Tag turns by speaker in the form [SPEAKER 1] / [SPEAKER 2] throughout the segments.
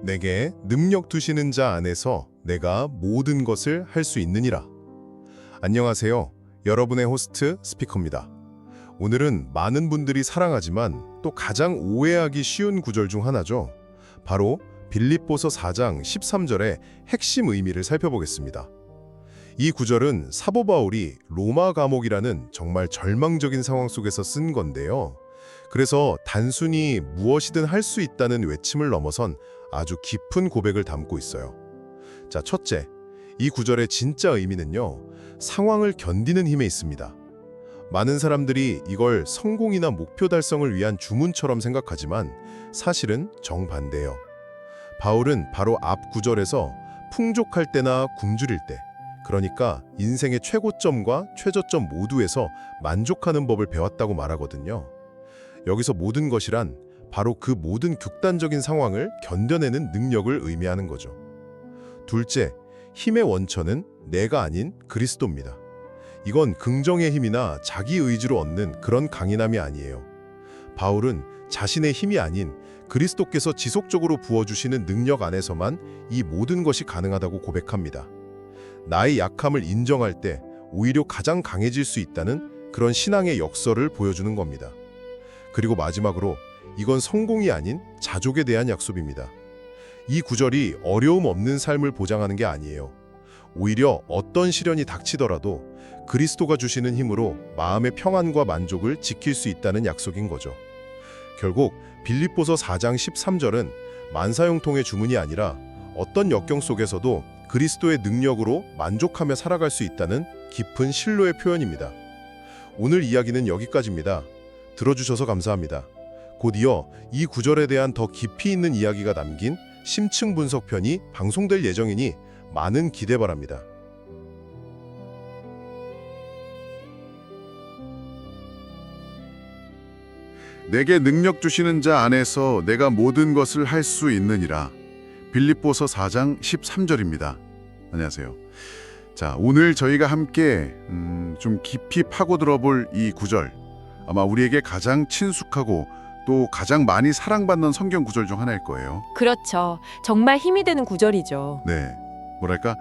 [SPEAKER 1] 내게 능력 두시는 자 안에서 내가 모든 것을 할 수 있느니라. 안녕하세요. 여러분의 호스트 스피커입니다. 오늘은 많은 분들이 사랑하지만 또 가장 오해하기 쉬운 구절 중 하나죠. 바로 빌립보서 4장 13절의 핵심 의미를 살펴보겠습니다. 이 구절은 사도 바울이 로마 감옥이라는 정말 절망적인 상황 속에서 쓴 건데요. 그래서 단순히 무엇이든 할 수 있다는 외침을 넘어선 아주 깊은 고백을 담고 있어요. 자, 첫째, 이 구절의 진짜 의미는요, 상황을 견디는 힘에 있습니다. 많은 사람들이 이걸 성공이나 목표 달성을 위한 주문처럼 생각하지만 사실은 정반대예요. 바울은 바로 앞 구절에서 풍족할 때나 굶주릴 때, 그러니까 인생의 최고점과 최저점 모두에서 만족하는 법을 배웠다고 말하거든요. 여기서 모든 것이란 바로 그 모든 극단적인 상황을 견뎌내는 능력을 의미하는 거죠. 둘째, 힘의 원천은 내가 아닌 그리스도입니다. 이건 긍정의 힘이나 자기 의지로 얻는 그런 강인함이 아니에요. 바울은 자신의 힘이 아닌 그리스도께서 지속적으로 부어주시는 능력 안에서만 이 모든 것이 가능하다고 고백합니다. 나의 약함을 인정할 때 오히려 가장 강해질 수 있다는 그런 신앙의 역설을 보여주는 겁니다. 그리고 마지막으로 이건 성공이 아닌 자족에 대한 약속입니다. 이 구절이 어려움 없는 삶을 보장하는 게 아니에요. 오히려 어떤 시련이 닥치더라도 그리스도가 주시는 힘으로 마음의 평안과 만족을 지킬 수 있다는 약속인 거죠. 결국 빌립보서 4장 13절은 만사형통의 주문이 아니라 어떤 역경 속에서도 그리스도의 능력으로 만족하며 살아갈 수 있다는 깊은 신뢰의 표현입니다. 오늘 이야기는 여기까지입니다. 들어주셔서 감사합니다. 곧 이어 이 구절에 대한 더 깊이 있는 이야기가 담긴 심층 분석편이 방송될 예정이니 많은 기대 바랍니다.
[SPEAKER 2] 내게 능력 주시는 자 안에서 내가 모든 것을 할 수 있느니라. 빌립보서 4장 13절입니다. 안녕하세요. 자, 오늘 저희가 함께 좀 깊이 파고 들어볼 이 구절, 아마 우리에게 가장 친숙하고 또 가장 많이 사랑받는 성경 구절 중 하나일 거예요.
[SPEAKER 3] 그렇죠. 정말 힘이 되는 구절이죠.
[SPEAKER 2] 네, 뭐랄까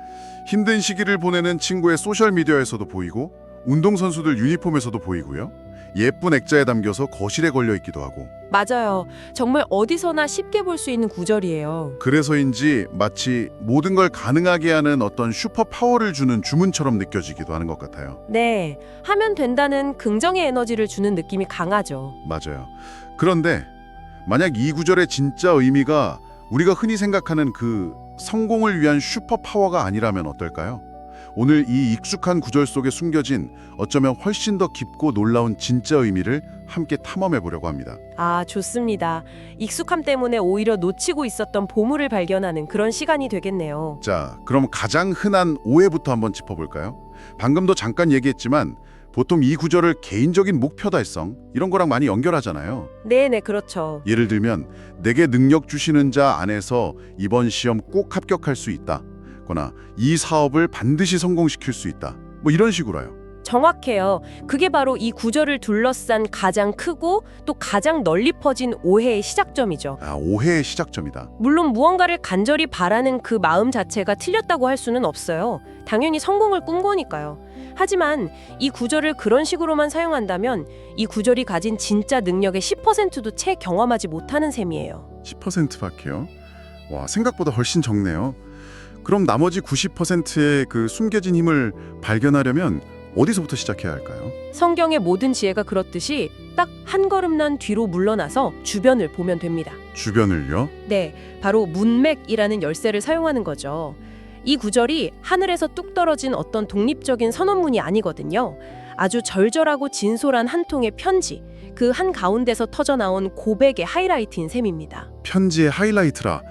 [SPEAKER 2] 힘든 시기를 보내는 친구의 소셜미디어에서도 보이고 운동선수들 유니폼에서도 보이고요. 예쁜 액자에 담겨서 거실에 걸려 있기도 하고.
[SPEAKER 3] 맞아요. 정말 어디서나 쉽게 볼 수 있는 구절이에요.
[SPEAKER 2] 그래서인지 마치 모든 걸 가능하게 하는 어떤 슈퍼파워를 주는 주문처럼 느껴지기도 하는 것 같아요.
[SPEAKER 3] 네, 하면 된다는 긍정의 에너지를 주는 느낌이 강하죠.
[SPEAKER 2] 맞아요. 그런데 만약 이 구절의 진짜 의미가 우리가 흔히 생각하는 그 성공을 위한 슈퍼파워가 아니라면 어떨까요? 오늘 이 익숙한 구절 속에 숨겨진 어쩌면 훨씬 더 깊고 놀라운 진짜 의미를 함께 탐험해 보려고 합니다.
[SPEAKER 3] 아, 좋습니다. 익숙함 때문에 오히려 놓치고 있었던 보물을 발견하는 그런 시간이 되겠네요.
[SPEAKER 2] 자, 그럼 가장 흔한 오해부터 한번 짚어볼까요? 방금도 잠깐 얘기했지만 보통 이 구절을 개인적인 목표 달성 이런 거랑 많이 연결하잖아요.
[SPEAKER 3] 네네, 그렇죠.
[SPEAKER 2] 예를 들면 내게 능력 주시는 자 안에서 이번 시험 꼭 합격할 수 있다 거나 이 사업을 반드시 성공시킬 수 있다, 뭐 이런 식으로요.
[SPEAKER 3] 정확해요. 그게 바로 이 구절을 둘러싼 가장 크고 또 가장 널리 퍼진 오해의 시작점이죠.
[SPEAKER 2] 아, 오해의 시작점이다.
[SPEAKER 3] 물론 무언가를 간절히 바라는 그 마음 자체가 틀렸다고 할 수는 없어요. 당연히 성공을 꿈꾸니까요. 하지만 이 구절을 그런 식으로만 사용한다면 이 구절이 가진 진짜 능력의 10%도 채 경험하지 못하는 셈이에요.
[SPEAKER 2] 10%밖에요? 와, 생각보다 훨씬 적네요. 그럼 나머지 90%의 그 숨겨진 힘을 발견하려면 어디서부터 시작해야 할까요?
[SPEAKER 3] 성경의 모든 지혜가 그렇듯이 딱 한 걸음난 뒤로 물러나서 주변을 보면 됩니다.
[SPEAKER 2] 주변을요?
[SPEAKER 3] 네, 바로 문맥이라는 열쇠를 사용하는 거죠. 이 구절이 하늘에서 뚝 떨어진 어떤 독립적인 선언문이 아니거든요. 아주 절절하고 진솔한 한 통의 편지, 그 한가운데서 터져나온 고백의 하이라이트인 셈입니다.
[SPEAKER 2] 편지의 하이라이트라.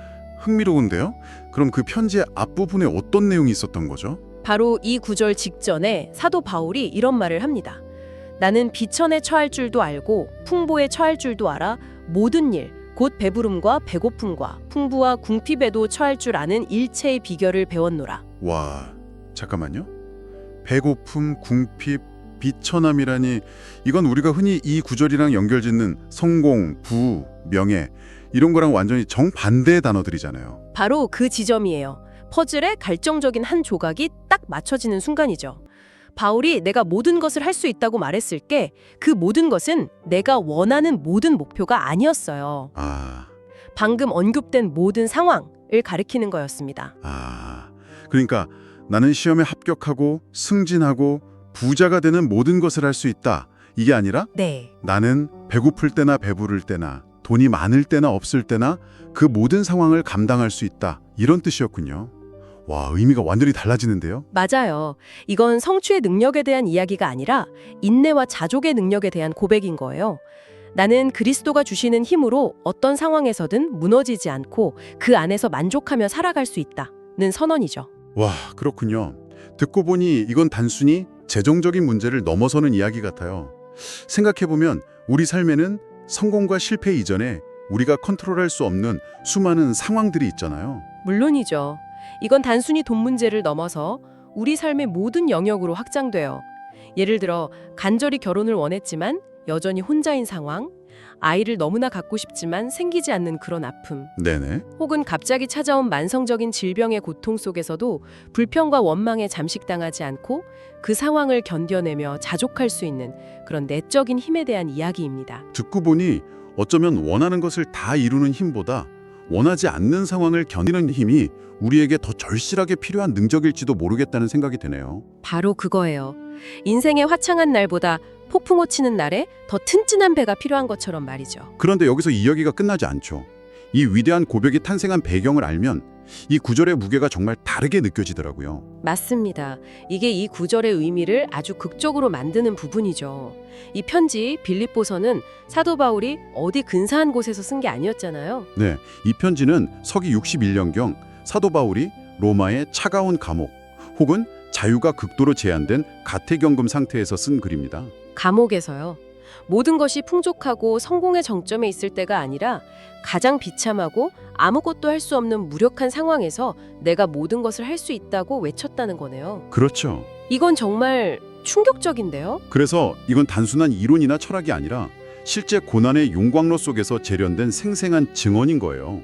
[SPEAKER 2] 흥미로운데요? 그럼 그 편지의 앞부분에 어떤 내용이 있었던 거죠?
[SPEAKER 3] 바로 이 구절 직전에 사도 바울이 이런 말을 합니다. 나는 비천에 처할 줄도 알고 풍부에 처할 줄도 알아 모든 일, 곧 배부름과 배고픔과 풍부와 궁핍에도 처할 줄 아는 일체의 비결을 배웠노라.
[SPEAKER 2] 와, 잠깐만요. 배고픔, 궁핍, 비천함이라니 이건 우리가 흔히 이 구절이랑 연결짓는 성공, 부, 명예 이런 거랑 완전히 정반대의 단어들이잖아요.
[SPEAKER 3] 바로 그 지점이에요. 퍼즐의 결정적인 한 조각이 딱 맞춰지는 순간이죠. 바울이 내가 모든 것을 할 수 있다고 말했을 게 그 모든 것은 내가 원하는 모든 목표가 아니었어요.
[SPEAKER 2] 아,
[SPEAKER 3] 방금 언급된 모든 상황을 가리키는 거였습니다.
[SPEAKER 2] 그러니까 나는 시험에 합격하고 승진하고 부자가 되는 모든 것을 할 수 있다. 이게 아니라
[SPEAKER 3] 네.
[SPEAKER 2] 나는 배고플 때나 배부를 때나 돈이 많을 때나 없을 때나 그 모든 상황을 감당할 수 있다. 이런 뜻이었군요. 와, 의미가 완전히 달라지는데요.
[SPEAKER 3] 맞아요. 이건 성취의 능력에 대한 이야기가 아니라 인내와 자족의 능력에 대한 고백인 거예요. 나는 그리스도가 주시는 힘으로 어떤 상황에서든 무너지지 않고 그 안에서 만족하며 살아갈 수 있다는 선언이죠.
[SPEAKER 2] 와, 그렇군요. 듣고 보니 이건 단순히 재정적인 문제를 넘어서는 이야기 같아요. 생각해보면 우리 삶에는 성공과 실패 이전에 우리가 컨트롤할 수 없는 수많은 상황들이 있잖아요.
[SPEAKER 3] 물론이죠. 이건 단순히 돈 문제를 넘어서 우리 삶의 모든 영역으로 확장돼요. 예를 들어 간절히 결혼을 원했지만 여전히 혼자인 상황, 아이를 너무나 갖고 싶지만 생기지 않는 그런 아픔,
[SPEAKER 2] 네네.
[SPEAKER 3] 혹은 갑자기 찾아온 만성적인 질병의 고통 속에서도 불평과 원망에 잠식당하지 않고 그 상황을 견뎌내며 자족할 수 있는 그런 내적인 힘에 대한 이야기입니다.
[SPEAKER 2] 듣고 보니 어쩌면 원하는 것을 다 이루는 힘보다 원하지 않는 상황을 견디는 힘이 우리에게 더 절실하게 필요한 능력일지도 모르겠다는 생각이 드네요.
[SPEAKER 3] 바로 그거예요. 인생의 화창한 날보다 폭풍우 치는 날에 더 튼튼한 배가 필요한 것처럼 말이죠.
[SPEAKER 2] 그런데 여기서 이야기가 끝나지 않죠. 이 위대한 고백이 탄생한 배경을 알면 이 구절의 무게가 정말 다르게 느껴지더라고요.
[SPEAKER 3] 맞습니다. 이게 이 구절의 의미를 아주 극적으로 만드는 부분이죠. 이 편지 빌립보서는 사도 바울이 어디 근사한 곳에서 쓴 게 아니었잖아요.
[SPEAKER 2] 네, 이 편지는 서기 61년경 사도 바울이 로마의 차가운 감옥 혹은 자유가 극도로 제한된 가택연금 상태에서 쓴 글입니다.
[SPEAKER 3] 감옥에서요. 모든 것이 풍족하고 성공의 정점에 있을 때가 아니라 가장 비참하고 아무것도 할 수 없는 무력한 상황에서 내가 모든 것을 할 수 있다고 외쳤다는 거네요.
[SPEAKER 2] 그렇죠.
[SPEAKER 3] 이건 정말 충격적인데요.
[SPEAKER 2] 그래서 이건 단순한 이론이나 철학이 아니라 실제 고난의 용광로 속에서 재련된 생생한 증언인 거예요.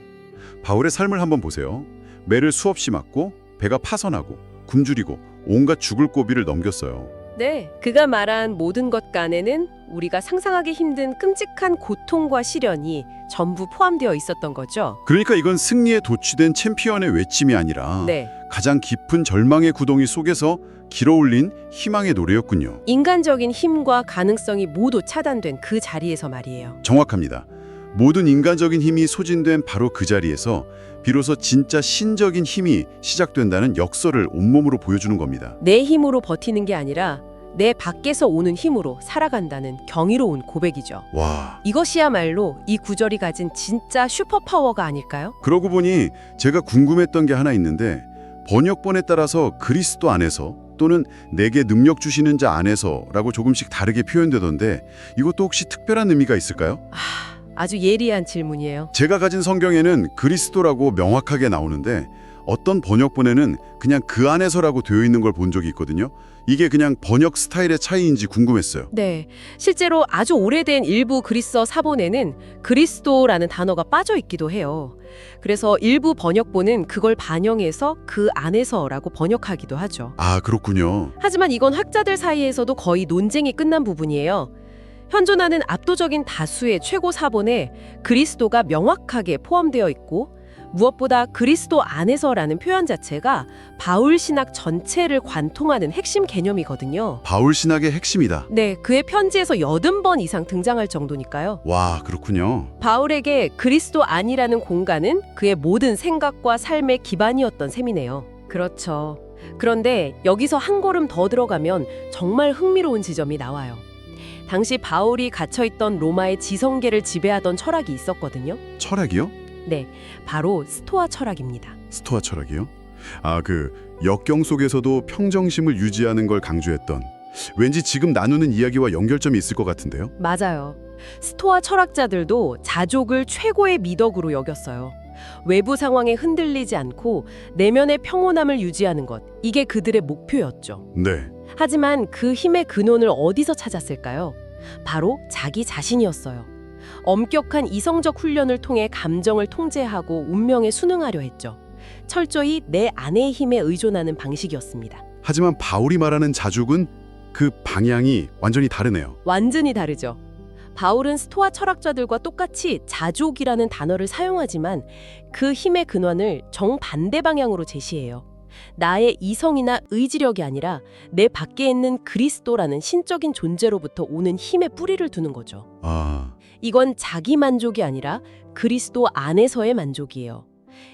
[SPEAKER 2] 바울의 삶을 한번 보세요. 매를 수없이 맞고 배가 파선하고 굶주리고 온갖 죽을 고비를 넘겼어요.
[SPEAKER 3] 네, 그가 말한 모든 것 간에는 우리가 상상하기 힘든 끔찍한 고통과 시련이 전부 포함되어 있었던 거죠.
[SPEAKER 2] 그러니까 이건 승리에 도취된 챔피언의 외침이 아니라
[SPEAKER 3] 네,
[SPEAKER 2] 가장 깊은 절망의 구덩이 속에서 길어올린 희망의 노래였군요.
[SPEAKER 3] 인간적인 힘과 가능성이 모두 차단된 그 자리에서 말이에요.
[SPEAKER 2] 정확합니다. 모든 인간적인 힘이 소진된 바로 그 자리에서 비로소 진짜 신적인 힘이 시작된다는 역설을 온몸으로 보여주는 겁니다.
[SPEAKER 3] 내 힘으로 버티는 게 아니라 내 밖에서 오는 힘으로 살아간다는 경이로운 고백이죠.
[SPEAKER 2] 와,
[SPEAKER 3] 이것이야말로 이 구절이 가진 진짜 슈퍼파워가 아닐까요?
[SPEAKER 2] 그러고 보니 제가 궁금했던 게 하나 있는데 번역본에 따라서 그리스도 안에서 또는 내게 능력 주시는 자 안에서라고 조금씩 다르게 표현되던데 이것도 혹시 특별한 의미가 있을까요?
[SPEAKER 3] 아주 예리한 질문이에요.
[SPEAKER 2] 제가 가진 성경에는 그리스도라고 명확하게 나오는데 어떤 번역본에는 그냥 그 안에서라고 되어 있는 걸 본 적이 있거든요. 이게 그냥 번역 스타일의 차이인지 궁금했어요.
[SPEAKER 3] 네, 실제로 아주 오래된 일부 그리스어 사본에는 그리스도라는 단어가 빠져 있기도 해요. 그래서 일부 번역본은 그걸 반영해서 그 안에서라고 번역하기도 하죠.
[SPEAKER 2] 아, 그렇군요.
[SPEAKER 3] 하지만 이건 학자들 사이에서도 거의 논쟁이 끝난 부분이에요. 현존하는 압도적인 다수의 최고 사본에 그리스도가 명확하게 포함되어 있고 무엇보다 그리스도 안에서라는 표현 자체가 바울 신학 전체를 관통하는 핵심 개념이거든요.
[SPEAKER 2] 바울 신학의 핵심이다.
[SPEAKER 3] 네, 그의 편지에서 80번 이상 등장할 정도니까요.
[SPEAKER 2] 와, 그렇군요.
[SPEAKER 3] 바울에게 그리스도 안이라는 공간은 그의 모든 생각과 삶의 기반이었던 셈이네요. 그렇죠. 그런데 여기서 한 걸음 더 들어가면 정말 흥미로운 지점이 나와요. 당시 바울이 갇혀있던 로마의 지성계를 지배하던 철학이 있었거든요.
[SPEAKER 2] 철학이요?
[SPEAKER 3] 네, 바로 스토아 철학입니다.
[SPEAKER 2] 스토아 철학이요? 아, 그 역경 속에서도 평정심을 유지하는 걸 강조했던 왠지 지금 나누는 이야기와 연결점이 있을 것 같은데요?
[SPEAKER 3] 맞아요. 스토아 철학자들도 자족을 최고의 미덕으로 여겼어요. 외부 상황에 흔들리지 않고 내면의 평온함을 유지하는 것, 이게 그들의 목표였죠.
[SPEAKER 2] 네.
[SPEAKER 3] 하지만 그 힘의 근원을 어디서 찾았을까요? 바로 자기 자신이었어요. 엄격한 이성적 훈련을 통해 감정을 통제하고 운명에 순응하려 했죠. 철저히 내 안의 힘에 의존하는 방식이었습니다.
[SPEAKER 2] 하지만 바울이 말하는 자족은 그 방향이 완전히 다르네요.
[SPEAKER 3] 완전히 다르죠. 바울은 스토아 철학자들과 똑같이 자족이라는 단어를 사용하지만 그 힘의 근원을 정반대 방향으로 제시해요. 나의 이성이나 의지력이 아니라 내 밖에 있는 그리스도라는 신적인 존재로부터 오는 힘의 뿌리를 두는 거죠. 이건 자기 만족이 아니라 그리스도 안에서의 만족이에요.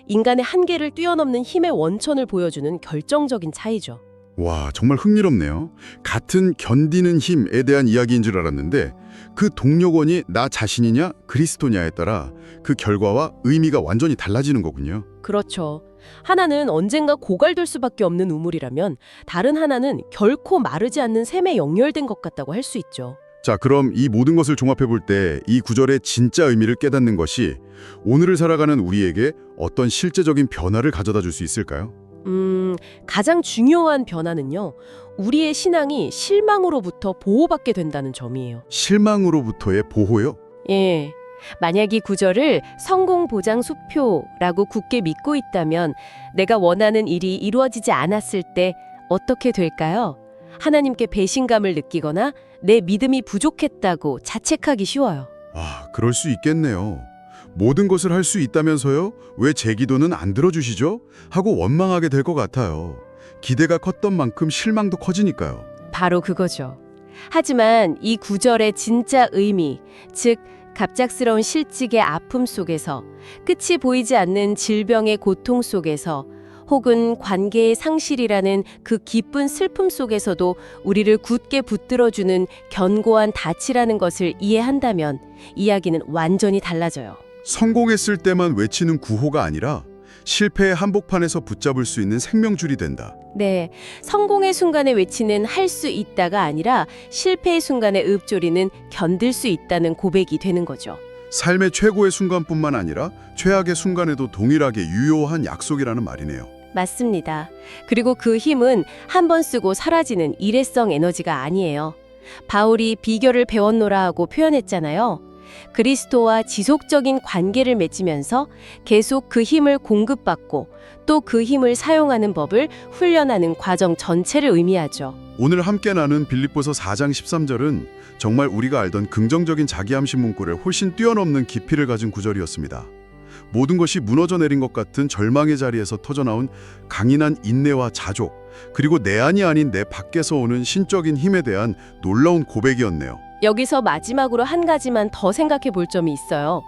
[SPEAKER 3] 인간의 한계를 뛰어넘는 힘의 원천을 보여주는 결정적인 차이죠.
[SPEAKER 2] 와, 정말 흥미롭네요. 같은 견디는 힘에 대한 이야기인 줄 알았는데 그 동력원이 나 자신이냐 그리스도냐에 따라 그 결과와 의미가 완전히 달라지는 거군요.
[SPEAKER 3] 그렇죠. 하나는 언젠가 고갈될 수밖에 없는 우물이라면 다른 하나는 결코 마르지 않는 샘에 연결된 것 같다고 할 수 있죠.
[SPEAKER 2] 자, 그럼 이 모든 것을 종합해 볼 때 이 구절의 진짜 의미를 깨닫는 것이 오늘을 살아가는 우리에게 어떤 실제적인 변화를 가져다 줄 수 있을까요?
[SPEAKER 3] 가장 중요한 변화는요. 우리의 신앙이 실망으로부터 보호받게 된다는 점이에요.
[SPEAKER 2] 실망으로부터의 보호요?
[SPEAKER 3] 예. 만약 이 구절을 성공 보장 수표라고 굳게 믿고 있다면 내가 원하는 일이 이루어지지 않았을 때 어떻게 될까요? 하나님께 배신감을 느끼거나 내 믿음이 부족했다고 자책하기 쉬워요.
[SPEAKER 2] 그럴 수 있겠네요. 모든 것을 할 수 있다면서요? 왜 제 기도는 안 들어주시죠? 하고 원망하게 될 것 같아요. 기대가 컸던 만큼 실망도 커지니까요.
[SPEAKER 3] 바로 그거죠. 하지만 이 구절의 진짜 의미, 즉 갑작스러운 실직의 아픔 속에서, 끝이 보이지 않는 질병의 고통 속에서, 혹은 관계의 상실이라는 그 깊은 슬픔 속에서도 우리를 굳게 붙들어주는 견고한 닻이라는 것을 이해한다면 이야기는 완전히 달라져요.
[SPEAKER 2] 성공했을 때만 외치는 구호가 아니라 실패의 한복판에서 붙잡을 수 있는 생명줄이 된다.
[SPEAKER 3] 네, 성공의 순간에 외치는 할 수 있다가 아니라 실패의 순간에 읊조리는 견딜 수 있다는 고백이 되는 거죠.
[SPEAKER 2] 삶의 최고의 순간뿐만 아니라 최악의 순간에도 동일하게 유효한 약속이라는 말이네요.
[SPEAKER 3] 맞습니다. 그리고 그 힘은 한 번 쓰고 사라지는 일회성 에너지가 아니에요. 바울이 비결을 배웠노라 하고 표현했잖아요. 그리스도와 지속적인 관계를 맺으면서 계속 그 힘을 공급받고 또 그 힘을 사용하는 법을 훈련하는 과정 전체를 의미하죠.
[SPEAKER 2] 오늘 함께 나눈 빌립보서 4장 13절은 정말 우리가 알던 긍정적인 자기암시 문구를 훨씬 뛰어넘는 깊이를 가진 구절이었습니다. 모든 것이 무너져 내린 것 같은 절망의 자리에서 터져나온 강인한 인내와 자족, 그리고 내 안이 아닌 내 밖에서 오는 신적인 힘에 대한 놀라운 고백이었네요.
[SPEAKER 3] 여기서 마지막으로 한 가지만 더 생각해 볼 점이 있어요.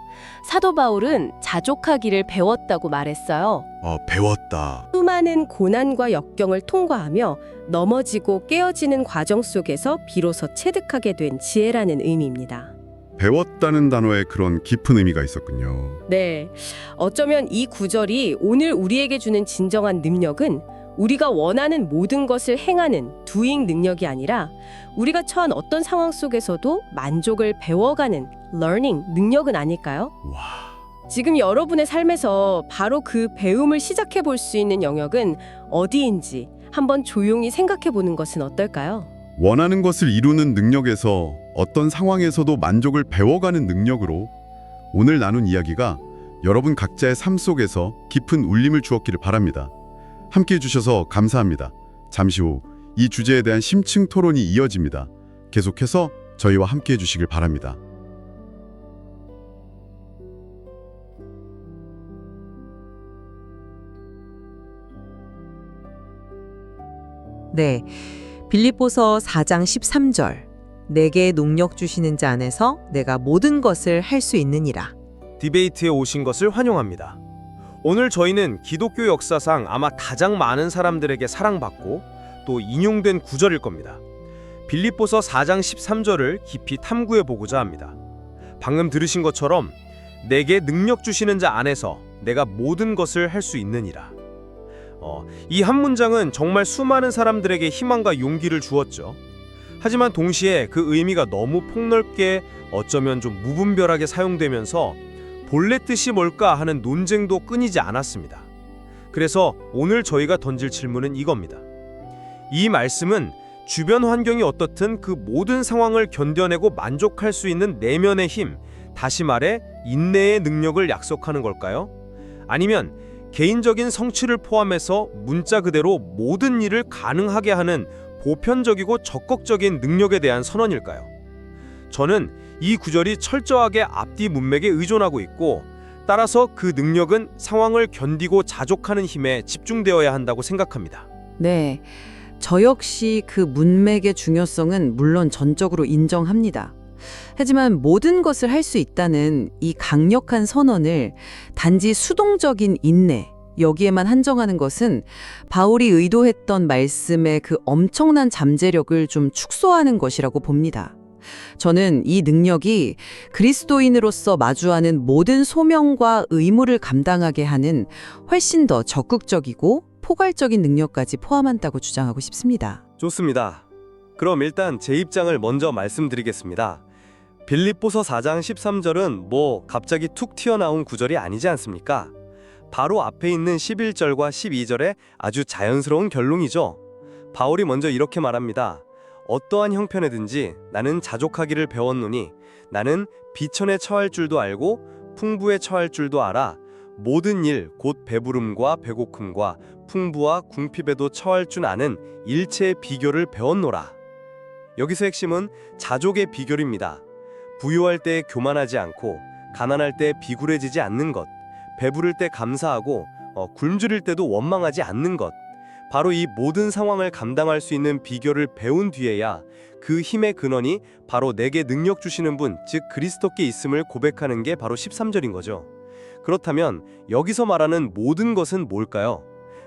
[SPEAKER 3] 사도 바울은 자족하기를 배웠다고 말했어요.
[SPEAKER 2] 배웠다.
[SPEAKER 3] 수많은 고난과 역경을 통과하며 넘어지고 깨어지는 과정 속에서 비로소 체득하게 된 지혜라는 의미입니다.
[SPEAKER 2] 배웠다는 단어에 그런 깊은 의미가 있었군요.
[SPEAKER 3] 네, 어쩌면 이 구절이 오늘 우리에게 주는 진정한 능력은 우리가 원하는 모든 것을 행하는 doing 능력이 아니라 우리가 처한 어떤 상황 속에서도 만족을 배워가는 learning 능력은 아닐까요? 지금 여러분의 삶에서 바로 그 배움을 시작해 볼 수 있는 영역은 어디인지 한번 조용히 생각해 보는 것은 어떨까요?
[SPEAKER 2] 원하는 것을 이루는 능력에서 어떤 상황에서도 만족을 배워가는 능력으로 오늘 나눈 이야기가 여러분 각자의 삶 속에서 깊은 울림을 주었기를 바랍니다. 함께해 주셔서 감사합니다. 잠시 후 이 주제에 대한 심층 토론이 이어집니다. 계속해서 저희와 함께해 주시길 바랍니다.
[SPEAKER 4] 네, 빌립보서 4장 13절 내게 능력 주시는 자 안에서 내가 모든 것을 할 수 있느니라.
[SPEAKER 5] 디베이트에 오신 것을 환영합니다. 오늘 저희는 기독교 역사상 아마 가장 많은 사람들에게 사랑받고 또 인용된 구절일 겁니다. 빌립보서 4장 13절을 깊이 탐구해 보고자 합니다. 방금 들으신 것처럼 내게 능력 주시는 자 안에서 내가 모든 것을 할 수 있느니라. 이 한 문장은 정말 수많은 사람들에게 희망과 용기를 주었죠. 하지만 동시에 그 의미가 너무 폭넓게 어쩌면 좀 무분별하게 사용되면서 본래 뜻이 뭘까 하는 논쟁도 끊이지 않았습니다. 그래서 오늘 저희가 던질 질문은 이겁니다. 이 말씀은 주변 환경이 어떻든 그 모든 상황을 견뎌내고 만족할 수 있는 내면의 힘, 다시 말해 인내의 능력을 약속하는 걸까요? 아니면 개인적인 성취를 포함해서 문자 그대로 모든 일을 가능하게 하는 보편적이고 적극적인 능력에 대한 선언일까요? 저는 이 구절이 철저하게 앞뒤 문맥에 의존하고 있고, 따라서 그 능력은 상황을 견디고 자족하는 힘에 집중되어야 한다고 생각합니다.
[SPEAKER 6] 네, 저 역시 그 문맥의 중요성은 물론 전적으로 인정합니다. 하지만 모든 것을 할 수 있다는 이 강력한 선언을 단지 수동적인 인내, 여기에만 한정하는 것은 바울이 의도했던 말씀의 그 엄청난 잠재력을 좀 축소하는 것이라고 봅니다. 저는 이 능력이 그리스도인으로서 마주하는 모든 소명과 의무를 감당하게 하는 훨씬 더 적극적이고 포괄적인 능력까지 포함한다고 주장하고 싶습니다.
[SPEAKER 5] 좋습니다. 그럼 일단 제 입장을 먼저 말씀드리겠습니다. 빌립보서 4장 13절은 갑자기 툭 튀어나온 구절이 아니지 않습니까? 바로 앞에 있는 11절과 12절의 아주 자연스러운 결론이죠. 바울이 먼저 이렇게 말합니다. 어떠한 형편에든지 나는 자족하기를 배웠노니 나는 비천에 처할 줄도 알고 풍부에 처할 줄도 알아. 모든 일 곧 배부름과 배고픔과 풍부와 궁핍에도 처할 줄 아는 일체의 비결을 배웠노라. 여기서 핵심은 자족의 비결입니다. 부유할 때 교만하지 않고 가난할 때 비굴해지지 않는 것, 배부를 때 감사하고 굶주릴 때도 원망하지 않는 것. 바로 이 모든 상황을 감당할 수 있는 비결을 배운 뒤에야 그 힘의 근원이 바로 내게 능력 주시는 분, 즉 그리스도께 있음을 고백하는 게 바로 13절인 거죠. 그렇다면 여기서 말하는 모든 것은 뭘까요?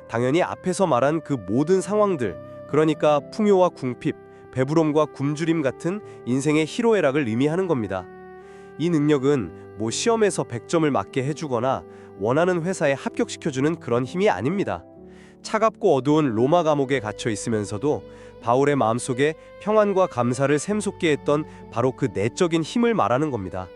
[SPEAKER 5] 당연히 앞에서 말한 그 모든 상황들, 그러니까 풍요와 궁핍, 배부름과 굶주림 같은 인생의 희로애락을 의미하는 겁니다. 이 능력은 시험에서 100점을 맞게 해주거나 원하는 회사에 합격시켜주는 그런 힘이 아닙니다. 차갑고 어두운 로마 감옥에 갇혀 있으면서도 바울의 마음속에 평안과 감사를 샘솟게 했던 바로 그 내적인 힘을 말하는 겁니다.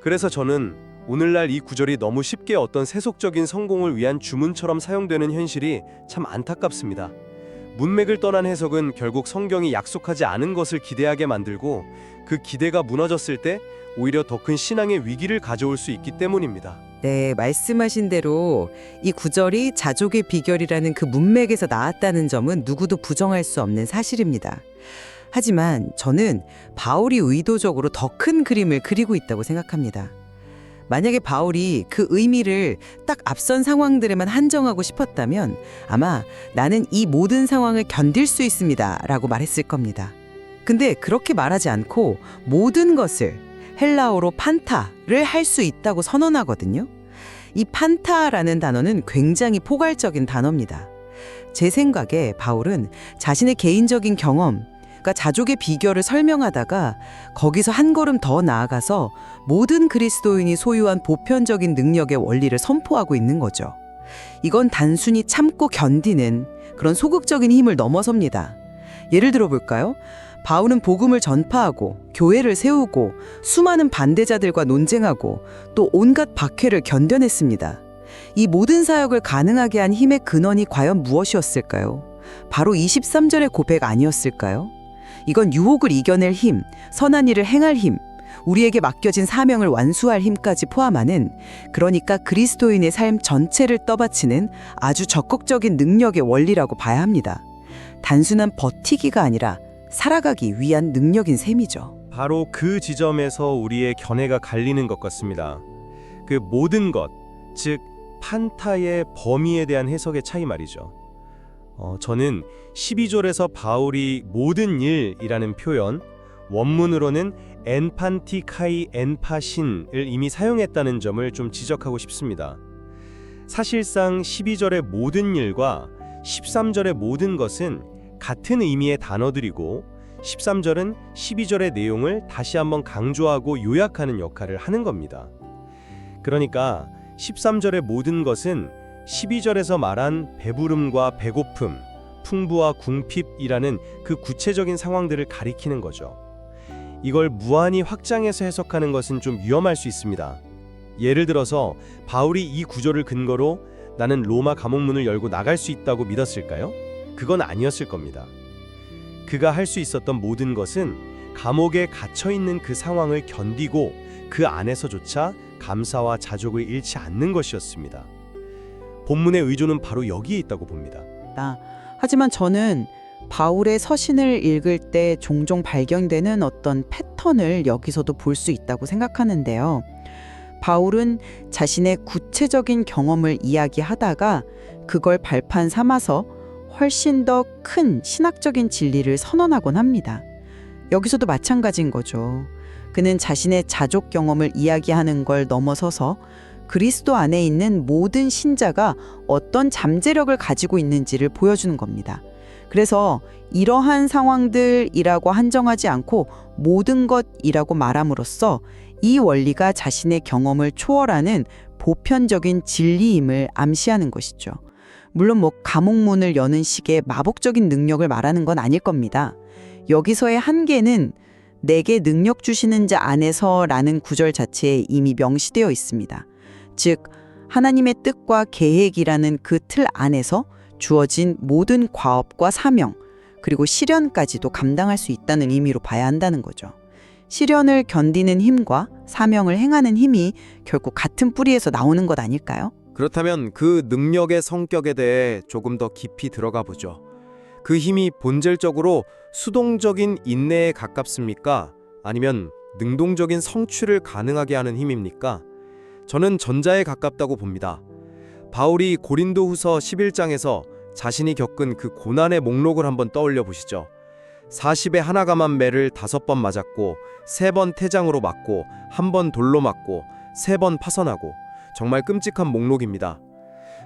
[SPEAKER 5] 그래서 저는 오늘날 이 구절이 너무 쉽게 어떤 세속적인 성공을 위한 주문처럼 사용되는 현실이 참 안타깝습니다. 문맥을 떠난 해석은 결국 성경이 약속하지 않은 것을 기대하게 만들고, 그 기대가 무너졌을 때 오히려 더 큰 신앙의 위기를 가져올 수 있기 때문입니다.
[SPEAKER 6] 네, 말씀하신 대로 이 구절이 자족의 비결이라는 그 문맥에서 나왔다는 점은 누구도 부정할 수 없는 사실입니다. 하지만 저는 바울이 의도적으로 더 큰 그림을 그리고 있다고 생각합니다. 만약에 바울이 그 의미를 딱 앞선 상황들에만 한정하고 싶었다면 아마 나는 이 모든 상황을 견딜 수 있습니다 라고 말했을 겁니다. 근데 그렇게 말하지 않고 모든 것을 헬라어로 판타를 할 수 있다고 선언하거든요. 이 판타라는 단어는 굉장히 포괄적인 단어입니다. 제 생각에 바울은 자신의 개인적인 경험, 그러니까 자족의 비결을 설명하다가 거기서 한 걸음 더 나아가서 모든 그리스도인이 소유한 보편적인 능력의 원리를 선포하고 있는 거죠. 이건 단순히 참고 견디는 그런 소극적인 힘을 넘어섭니다. 예를 들어 볼까요? 바울은 복음을 전파하고 교회를 세우고 수많은 반대자들과 논쟁하고 또 온갖 박해를 견뎌냈습니다. 이 모든 사역을 가능하게 한 힘의 근원이 과연 무엇이었을까요? 바로 23절의 고백 아니었을까요? 이건 유혹을 이겨낼 힘, 선한 일을 행할 힘, 우리에게 맡겨진 사명을 완수할 힘까지 포함하는, 그러니까 그리스도인의 삶 전체를 떠받치는 아주 적극적인 능력의 원리라고 봐야 합니다. 단순한 버티기가 아니라 살아가기 위한 능력인 셈이죠.
[SPEAKER 5] 바로 그 지점에서 우리의 견해가 갈리는 것 같습니다. 그 모든 것, 즉 판타의 범위에 대한 해석의 차이 말이죠. 저는 12절에서 바울이 모든 일이라는 표현, 원문으로는 엔판티카이 엔파신을 이미 사용했다는 점을 좀 지적하고 싶습니다. 사실상 12절의 모든 일과 13절의 모든 것은 같은 의미의 단어들이고 13절은 12절의 내용을 다시 한번 강조하고 요약하는 역할을 하는 겁니다. 그러니까 13절의 모든 것은 12절에서 말한 배부름과 배고픔, 풍부와 궁핍이라는 그 구체적인 상황들을 가리키는 거죠. 이걸 무한히 확장해서 해석하는 것은 좀 위험할 수 있습니다. 예를 들어서 바울이 이 구절을 근거로 나는 로마 감옥문을 열고 나갈 수 있다고 믿었을까요? 그건 아니었을 겁니다. 그가 할 수 있었던 모든 것은 감옥에 갇혀 있는 그 상황을 견디고 그 안에서조차 감사와 자족을 잃지 않는 것이었습니다. 본문의 의존은 바로 여기에 있다고 봅니다.
[SPEAKER 6] 하지만 저는 바울의 서신을 읽을 때 종종 발견되는 어떤 패턴을 여기서도 볼 수 있다고 생각하는데요. 바울은 자신의 구체적인 경험을 이야기하다가 그걸 발판 삼아서 훨씬 더 큰 신학적인 진리를 선언하곤 합니다. 여기서도 마찬가지인 거죠. 그는 자신의 자족 경험을 이야기하는 걸 넘어서서 그리스도 안에 있는 모든 신자가 어떤 잠재력을 가지고 있는지를 보여주는 겁니다. 그래서 이러한 상황들이라고 한정하지 않고 모든 것이라고 말함으로써 이 원리가 자신의 경험을 초월하는 보편적인 진리임을 암시하는 것이죠. 물론 감옥문을 여는 식의 마법적인 능력을 말하는 건 아닐 겁니다. 여기서의 한계는 내게 능력 주시는 자 안에서라는 구절 자체에 이미 명시되어 있습니다. 즉 하나님의 뜻과 계획이라는 그 틀 안에서 주어진 모든 과업과 사명 그리고 시련까지도 감당할 수 있다는 의미로 봐야 한다는 거죠. 시련을 견디는 힘과 사명을 행하는 힘이 결국 같은 뿌리에서 나오는 것 아닐까요?
[SPEAKER 5] 그렇다면 그 능력의 성격에 대해 조금 더 깊이 들어가 보죠. 그 힘이 본질적으로 수동적인 인내에 가깝습니까? 아니면 능동적인 성취를 가능하게 하는 힘입니까? 저는 전자에 가깝다고 봅니다. 바울이 고린도후서 11장에서 자신이 겪은 그 고난의 목록을 한번 떠올려 보시죠. 40에 하나 감한 매를 5번 맞았고 3번 태장으로 맞고 1번 돌로 맞고 3번 파선하고 정말 끔찍한 목록입니다.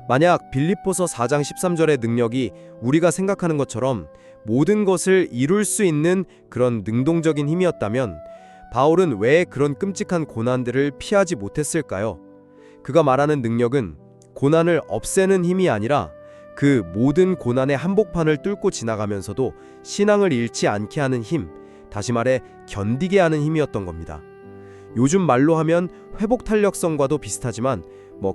[SPEAKER 5] 만약 빌립보서 4장 13절의 능력이 우리가 생각하는 것처럼 모든 것을 이룰 수 있는 그런 능동적인 힘이었다면 바울은 왜 그런 끔찍한 고난들을 피하지 못했을까요? 그가 말하는 능력은 고난을 없애는 힘이 아니라 그 모든 고난의 한복판을 뚫고 지나가면서도 신앙을 잃지 않게 하는 힘, 다시 말해 견디게 하는 힘이었던 겁니다. 요즘 말로 하면 회복 탄력성과도 비슷하지만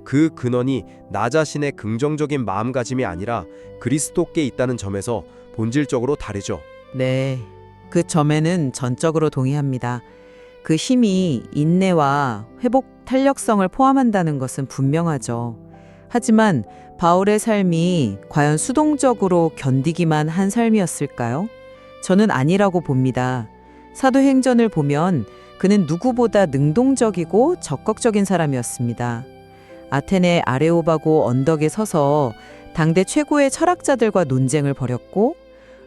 [SPEAKER 5] 그 근원이 나 자신의 긍정적인 마음가짐이 아니라 그리스도께 있다는 점에서 본질적으로 다르죠.
[SPEAKER 4] 네, 그 점에는 전적으로 동의합니다. 그 힘이 인내와 회복 탄력성을 포함한다는 것은 분명하죠. 하지만 바울의 삶이 과연 수동적으로 견디기만 한 삶이었을까요? 저는 아니라고 봅니다. 사도행전을 보면 그는 누구보다 능동적이고 적극적인 사람이었습니다. 아테네 아레오바고 언덕에 서서 당대 최고의 철학자들과 논쟁을 벌였고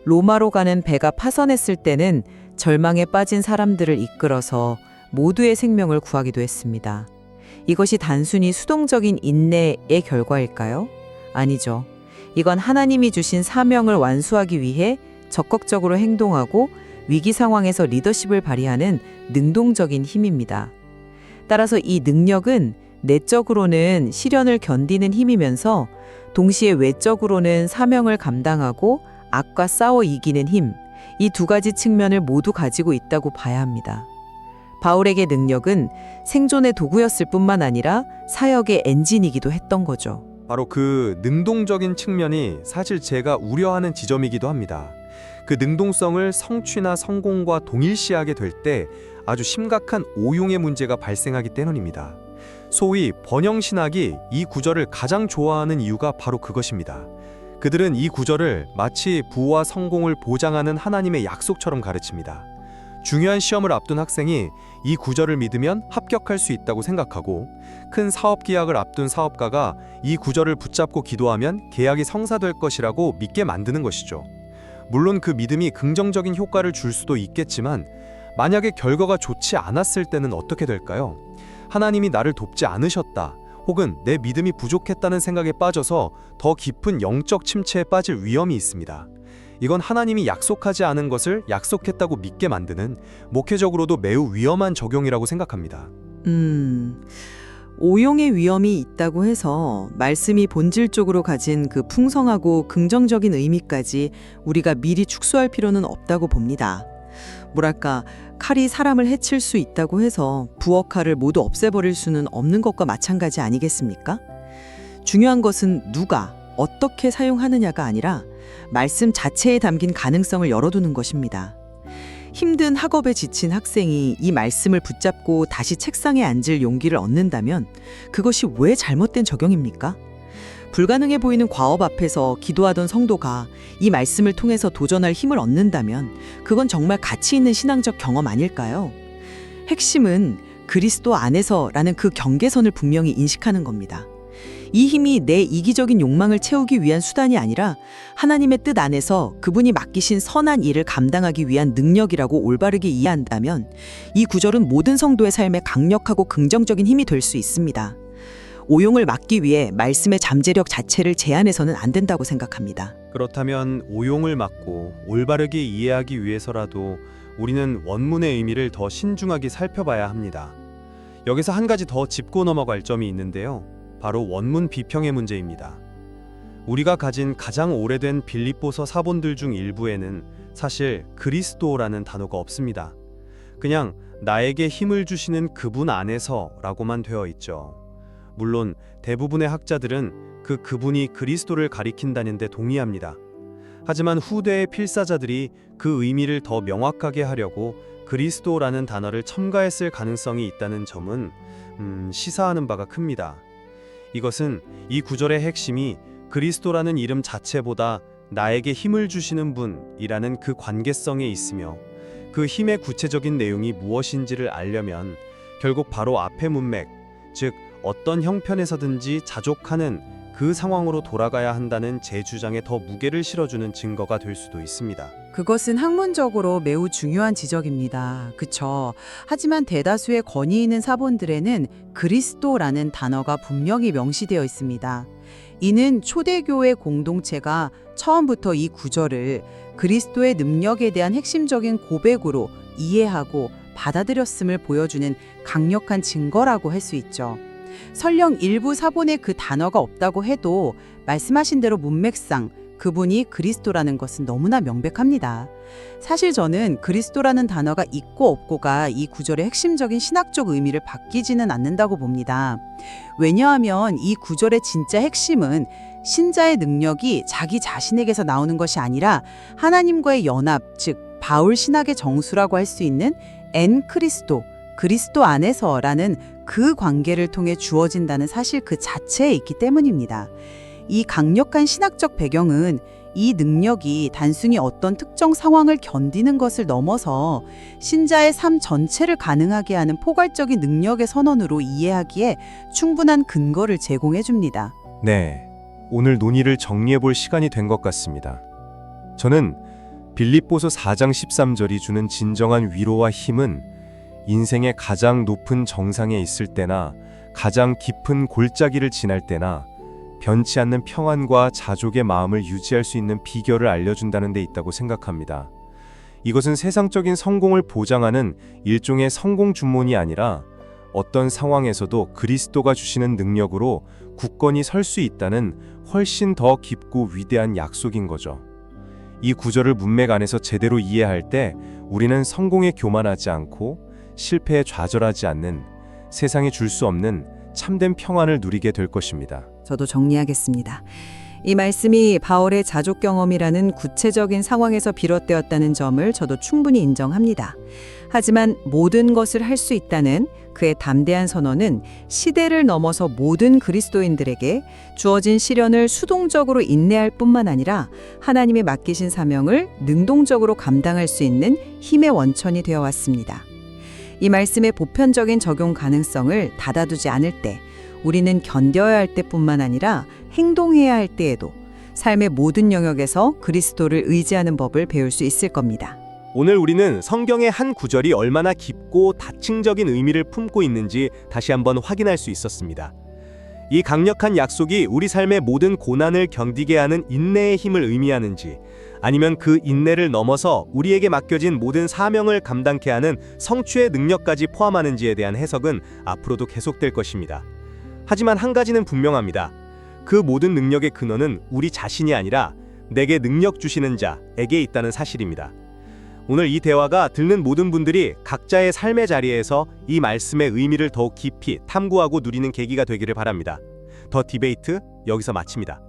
[SPEAKER 4] 로마로 가는 배가 파선했을 때는 절망에 빠진 사람들을 이끌어서 모두의 생명을 구하기도 했습니다. 이것이 단순히 수동적인 인내의 결과일까요? 아니죠. 이건 하나님이 주신 사명을 완수하기 위해 적극적으로 행동하고 위기 상황에서 리더십을 발휘하는 능동적인 힘입니다. 따라서 이 능력은 내적으로는 시련을 견디는 힘이면서 동시에 외적으로는 사명을 감당하고 악과 싸워 이기는 힘, 이 두 가지 측면을 모두 가지고 있다고 봐야 합니다. 바울에게 능력은 생존의 도구였을 뿐만 아니라 사역의 엔진이기도 했던 거죠.
[SPEAKER 5] 바로 그 능동적인 측면이 사실 제가 우려하는 지점이기도 합니다. 그 능동성을 성취나 성공과 동일시하게 될 때 아주 심각한 오용의 문제가 발생하기 때문입니다. 소위 번영신학이 이 구절을 가장 좋아하는 이유가 바로 그것입니다. 그들은 이 구절을 마치 부와 성공을 보장하는 하나님의 약속처럼 가르칩니다. 중요한 시험을 앞둔 학생이 이 구절을 믿으면 합격할 수 있다고 생각하고 큰 사업 계약을 앞둔 사업가가 이 구절을 붙잡고 기도하면 계약이 성사될 것이라고 믿게 만드는 것이죠. 물론 그 믿음이 긍정적인 효과를 줄 수도 있겠지만 만약에 결과가 좋지 않았을 때는 어떻게 될까요? 하나님이 나를 돕지 않으셨다. 혹은 내 믿음이 부족했다는 생각에 빠져서 더 깊은 영적 침체에 빠질 위험이 있습니다. 이건 하나님이 약속하지 않은 것을 약속했다고 믿게 만드는 목회적으로도 매우 위험한 적용이라고 생각합니다.
[SPEAKER 4] 오용의 위험이 있다고 해서 말씀이 본질적으로 가진 그 풍성하고 긍정적인 의미까지 우리가 미리 축소할 필요는 없다고 봅니다. 뭐랄까, 칼이 사람을 해칠 수 있다고 해서 부엌칼을 모두 없애버릴 수는 없는 것과 마찬가지 아니겠습니까? 중요한 것은 누가, 어떻게 사용하느냐가 아니라 말씀 자체에 담긴 가능성을 열어두는 것입니다.
[SPEAKER 6] 힘든 학업에 지친 학생이 이 말씀을 붙잡고 다시 책상에 앉을 용기를 얻는다면 그것이 왜 잘못된 적용입니까? 불가능해 보이는 과업 앞에서 기도하던 성도가 이 말씀을 통해서 도전할 힘을 얻는다면 그건 정말 가치 있는 신앙적 경험 아닐까요? 핵심은 그리스도 안에서라는 그 경계선을 분명히 인식하는 겁니다. 이 힘이 내 이기적인 욕망을 채우기 위한 수단이 아니라 하나님의 뜻 안에서 그분이 맡기신 선한 일을 감당하기 위한 능력이라고 올바르게 이해한다면 이 구절은 모든 성도의 삶에 강력하고 긍정적인 힘이 될 수 있습니다. 오용을 막기 위해 말씀의 잠재력 자체를 제한해서는 안 된다고 생각합니다.
[SPEAKER 5] 그렇다면 오용을 막고 올바르게 이해하기 위해서라도 우리는 원문의 의미를 더 신중하게 살펴봐야 합니다. 여기서 한 가지 더 짚고 넘어갈 점이 있는데요. 바로 원문 비평의 문제입니다. 우리가 가진 가장 오래된 빌립보서 사본들 중 일부에는 사실 그리스도라는 단어가 없습니다. 그냥 나에게 힘을 주시는 그분 안에서라고만 되어 있죠. 물론 대부분의 학자들은 그분이 그리스도를 가리킨다는 데 동의합니다. 하지만 후대의 필사자들이 그 의미를 더 명확하게 하려고 그리스도라는 단어를 첨가했을 가능성이 있다는 점은 시사하는 바가 큽니다. 이것은 이 구절의 핵심이 그리스도라는 이름 자체보다 나에게 힘을 주시는 분이라는 그 관계성에 있으며 그 힘의 구체적인 내용이 무엇인지를 알려면 결국 바로 앞의 문맥, 즉 어떤 형편에서든지 자족하는 그 상황으로 돌아가야 한다는 제 주장에 더 무게를 실어주는 증거가 될 수도 있습니다.
[SPEAKER 6] 그것은 학문적으로 매우 중요한 지적입니다. 그쵸? 하지만 대다수의 권위 있는 사본들에는 그리스도라는 단어가 분명히 명시되어 있습니다. 이는 초대교회 공동체가 처음부터 이 구절을 그리스도의 능력에 대한 핵심적인 고백으로 이해하고 받아들였음을 보여주는 강력한 증거라고 할 수 있죠. 설령 일부 사본에 그 단어가 없다고 해도 말씀하신 대로 문맥상 그분이 그리스도라는 것은 너무나 명백합니다. 사실 저는 그리스도라는 단어가 있고 없고가 이 구절의 핵심적인 신학적 의미를 바뀌지는 않는다고 봅니다. 왜냐하면 이 구절의 진짜 핵심은 신자의 능력이 자기 자신에게서 나오는 것이 아니라 하나님과의 연합, 즉 바울 신학의 정수라고 할 수 있는 엔 크리스도, 그리스도 안에서라는 그 관계를 통해 주어진다는 사실 그 자체에 있기 때문입니다. 이 강력한 신학적 배경은 이 능력이 단순히 어떤 특정 상황을 견디는 것을 넘어서 신자의 삶 전체를 가능하게 하는 포괄적인 능력의 선언으로 이해하기에 충분한 근거를 제공해 줍니다.
[SPEAKER 5] 네, 오늘 논의를 정리해 볼 시간이 된 것 같습니다. 저는 빌립보서 4장 13절이 주는 진정한 위로와 힘은 인생의 가장 높은 정상에 있을 때나 가장 깊은 골짜기를 지날 때나 변치 않는 평안과 자족의 마음을 유지할 수 있는 비결을 알려준다는 데 있다고 생각합니다. 이것은 세상적인 성공을 보장하는 일종의 성공 주문이 아니라 어떤 상황에서도 그리스도가 주시는 능력으로 굳건히 설 수 있다는 훨씬 더 깊고 위대한 약속인 거죠. 이 구절을 문맥 안에서 제대로 이해할 때 우리는 성공에 교만하지 않고 실패에 좌절하지 않는 세상이 줄 수 없는 참된 평안을 누리게 될 것입니다.
[SPEAKER 6] 저도 정리하겠습니다. 이 말씀이 바울의 자족 경험이라는 구체적인 상황에서 비롯되었다는 점을 저도 충분히 인정합니다. 하지만 모든 것을 할 수 있다는 그의 담대한 선언은 시대를 넘어서 모든 그리스도인들에게 주어진 시련을 수동적으로 인내할 뿐만 아니라 하나님이 맡기신 사명을 능동적으로 감당할 수 있는 힘의 원천이 되어 왔습니다. 이 말씀의 보편적인 적용 가능성을 닫아두지 않을 때 우리는 견뎌야 할 때뿐만 아니라 행동해야 할 때에도 삶의 모든 영역에서 그리스도를 의지하는 법을 배울 수 있을 겁니다.
[SPEAKER 5] 오늘 우리는 성경의 한 구절이 얼마나 깊고 다층적인 의미를 품고 있는지 다시 한번 확인할 수 있었습니다. 이 강력한 약속이 우리 삶의 모든 고난을 견디게 하는 인내의 힘을 의미하는지, 아니면 그 인내를 넘어서 우리에게 맡겨진 모든 사명을 감당케 하는 성취의 능력까지 포함하는지에 대한 해석은 앞으로도 계속될 것입니다. 하지만 한 가지는 분명합니다. 그 모든 능력의 근원은 우리 자신이 아니라 내게 능력 주시는 자에게 있다는 사실입니다. 오늘 이 대화가 듣는 모든 분들이 각자의 삶의 자리에서 이 말씀의 의미를 더욱 깊이 탐구하고 누리는 계기가 되기를 바랍니다. 더 디베이트 여기서 마칩니다.